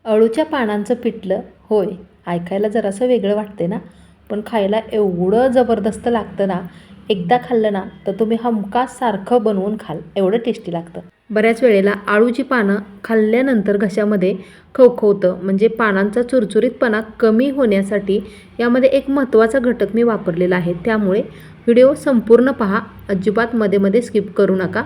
अळूच्या पानांचं पिठलं. होय, ऐकायला जरासं वेगळं वाटते ना, पण खायला एवढं जबरदस्त लागतं ना. एकदा खाल्लं ना तर तुम्ही हमखास सारखं बनवून खाल, एवढं टेस्टी लागतं. बऱ्याच वेळेला अळूची पानं खाल्ल्यानंतर घशामध्ये खवखवतं, म्हणजे पानांचा चुरचुरीतपणा कमी होण्यासाठी यामध्ये एक महत्त्वाचा घटक मी वापरलेला आहे. त्यामुळे व्हिडिओ संपूर्ण पहा, अजिबात मध्ये मध्ये स्किप करू नका,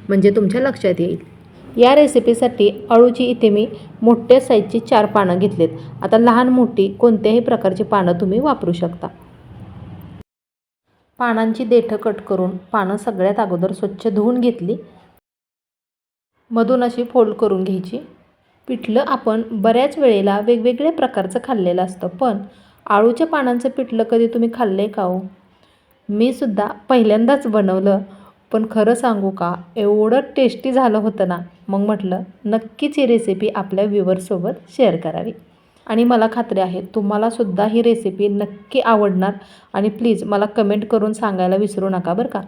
म्हणजे तुमच्या लक्षात येईल. या रेसिपीसाठी अळूची इथे मी मोठ्या साईजची 4 पानं घेतलेत. आता लहान मोठी कोणत्याही प्रकारची पानं तुम्ही वापरू शकता. पानांची देठं कट करून पानं सगळ्यात अगोदर स्वच्छ धुवून घेतली. मधून अशी फोल्ड करून घ्यायची. पिठलं आपण बऱ्याच वेळेला वेगवेगळ्या प्रकारचं खाल्लेलं असतं, पण अळूच्या पानांचं पिठलं कधी तुम्ही खाल्लं का हो? मी सुद्धा पहिल्यांदाच बनवलं, पण खरं सांगू का, एवढं टेस्टी झालं होतं ना. मग म्हटलं नक्कीच ही रेसिपी आपल्या व्ह्युअर्ससोबत शेअर करावी. आणि मला खात्री आहे तुम्हालासुद्धा ही रेसिपी नक्की आवडणार. आणि प्लीज मला कमेंट करून सांगायला विसरू नका बरं का.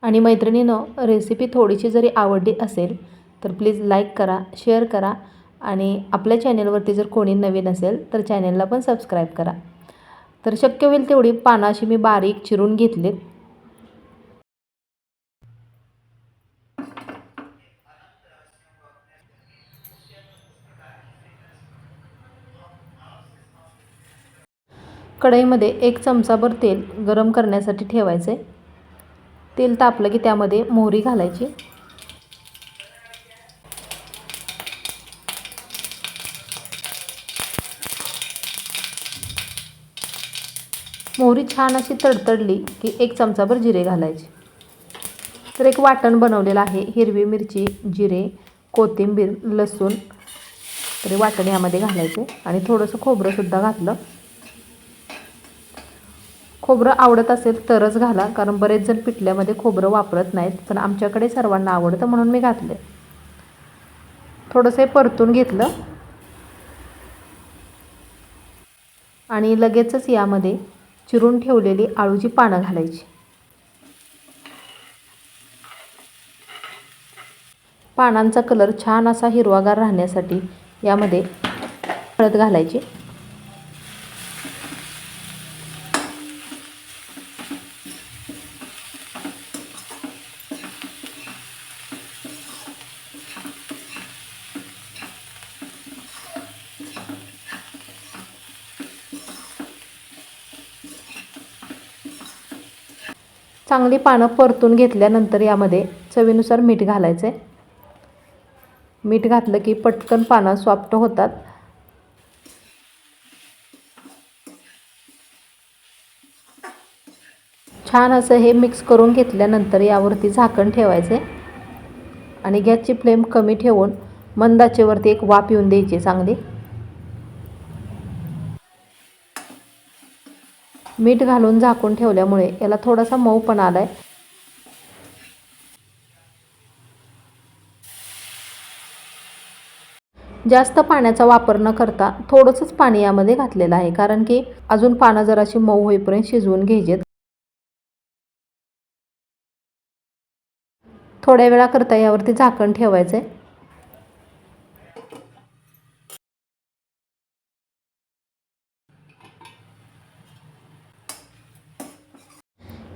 आणि मैत्रिणींनो, रेसिपी थोडीशी जरी आवडली असेल तर प्लीज लाईक करा, शेअर करा. आणि आपल्या चॅनेलवरती जर कोणी नवीन असेल तर चॅनेलला पण सबस्क्राईब करा. तर शक्य होईल तेवढी पानं अशी मी बारीक चिरून घेतलीत. कढईमध्ये 1 चमचाभर तेल गरम करण्यासाठी ठेवायचे. तेल तापलं की त्यामध्ये मोहरी घालायची. मोहरी छान अशी तडतडली की 1 चमचाभर जिरे घालायचे. तर एक वाटण बनवलेलं आहे. हिरवी मिरची, जिरे, कोथिंबीर, लसूण, तर वाटण यामध्ये घालायचे. आणि थोडंसं खोबरंसुद्धा घातलं. खोबरं आवडत असेल तरच घाला, कारण बरेच जण पिठल्यामध्ये खोबरं वापरत नाहीत, पण आमच्याकडे सर्वांना आवडतं म्हणून मी घातले. थोडंसं परतून घेतलं आणि लगेचच यामध्ये चिरून ठेवलेली अळूची पानं घालायची. पानांचा कलर छान असा हिरवागार राहण्यासाठी यामध्ये हळद घालायची. चांगली पानं परतून घेतल्यानंतर यामध्ये चवीनुसार मीठ घालायचं आहे. मीठ घातलं की पटकन पानं सॉफ्ट होतात. छान असं हे मिक्स करून घेतल्यानंतर यावरती झाकण ठेवायचे आणि गॅसची फ्लेम कमी ठेवून मंद आचेवरती एक वाफ येऊन द्यायची चांगली. मीठ घालून झाकून ठेवल्यामुळे याला थोडासा मऊपणा आलाय. जास्त पाण्याचा वापर न करता थोडंसंच पाणी यामध्ये घातलेलं आहे, कारण की अजून पानं जराशी मऊ होईपर्यंत शिजवून घ्यायचे. थोड्या वेळाकरता यावरती झाकण ठेवायचे.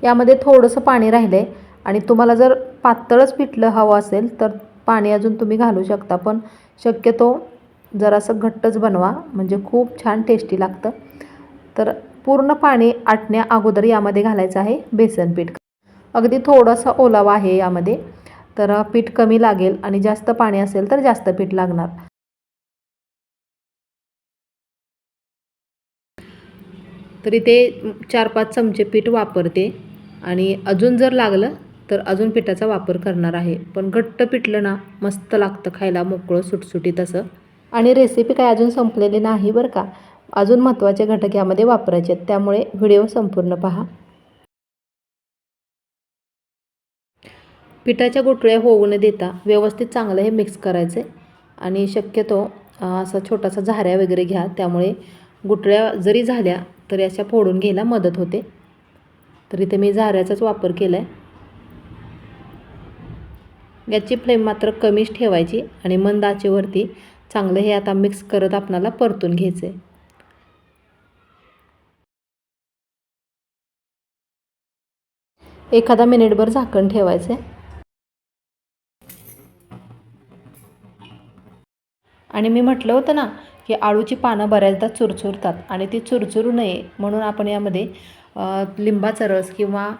यामध्ये थोडंसं पाणी राहिलंय आणि तुम्हाला जर पातळच पिठलं हवं असेल तर पाणी अजून तुम्ही घालू शकता, पण शक्यतो जरासं घट्टच बनवा, म्हणजे खूप छान टेस्टी लागतं. तर पूर्ण पाणी आटण्या अगोदर यामध्ये घालायचं आहे बेसन पीठ. अगदी थोडासा ओलावा आहे यामध्ये, तर पीठ कमी लागेल आणि जास्त पाणी असेल तर जास्त पीठ लागणार. तरी ते 4-5 चमचे पीठ वापरते आणि अजून जर लागलं तर अजून पिठाचा वापर करणार आहे. पण घट्ट पिठलं ना मस्त लागतं खायला, मोकळं सुटसुटीत असं. आणि रेसिपी काय अजून संपलेली नाही बरं का, अजून महत्त्वाचे घटक यामध्ये वापरायचे आहेत, त्यामुळे व्हिडिओ संपूर्ण पहा. पिठाच्या गुठळ्या होऊ न देता व्यवस्थित चांगलं हे मिक्स करायचे. आणि शक्यतो असा छोटासा झाऱ्या वगैरे घ्या, त्यामुळे गुठळ्या जरी झाल्या तरी अशा फोडून घ्यायला मदत होते. तर इथे मी झाऱ्याचाच वापर केला आहे. गॅसची फ्लेम मात्र कमीच ठेवायची आणि मंद आचेवरती चांगलं हे आता मिक्स करत आपणाला परतून घ्यायचं आहे. एखादा मिनिटभर झाकण ठेवायचं आहे. आणि मी म्हटलं होतं ना की आळूची पानं बऱ्याचदा चुरचुरतात आणि ती चुरचुरू नये म्हणून आपण यामध्ये लिंबाचा रस किंवा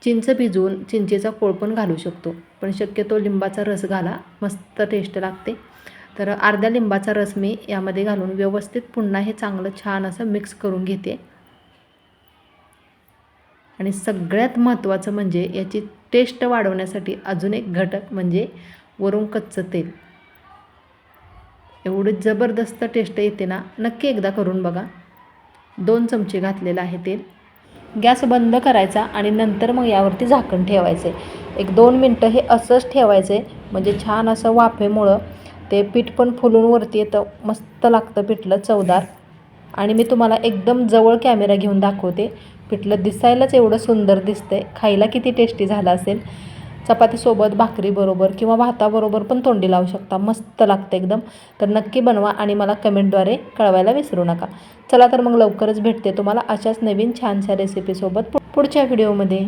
चिंच भिजवून चिंचेचा कोळ पण घालू शकतो. पण शक्यतो लिंबाचा रस घाला, मस्त टेस्ट लागते. तर अर्ध्या लिंबाचा रस मी यामध्ये घालून व्यवस्थित पुन्हा हे चांगलं छान असं मिक्स करून घेते. आणि सगळ्यात महत्त्वाचं म्हणजे याची टेस्ट वाढवण्यासाठी अजून एक घटक म्हणजे वरून कच्चं तेल. एवढी जबरदस्त टेस्ट येते ना, नक्की एकदा करून बघा. 2 चमचे घातलेलं आहे तेल. गॅस बंद करायचा आणि नंतर मग यावरती झाकण ठेवायचं आहे. 1-2 मिनटं हे असंच ठेवायचं आहे, म्हणजे छान असं वाफेमुळं ते पीठ पण फुलून वरती येतं. मस्त लागतं पिठलं, चवदार. आणि मी तुम्हाला एकदम जवळ कॅमेरा घेऊन दाखवते. पिठलं दिसायलाच एवढं सुंदर दिसतंय, खायला किती टेस्टी झालं असेल. चपातीसोबत, भाकरीबरोबर किंवा भाताबरोबर पण तोंडी लावू शकता. मस्त लागतं एकदम. तर नक्की बनवा आणि मला कमेंटद्वारे कळवायला विसरू नका. चला तर मग लवकरच भेटते तुम्हाला अशाच नवीन छानशा रेसिपीसोबत पुढच्या व्हिडिओमध्ये.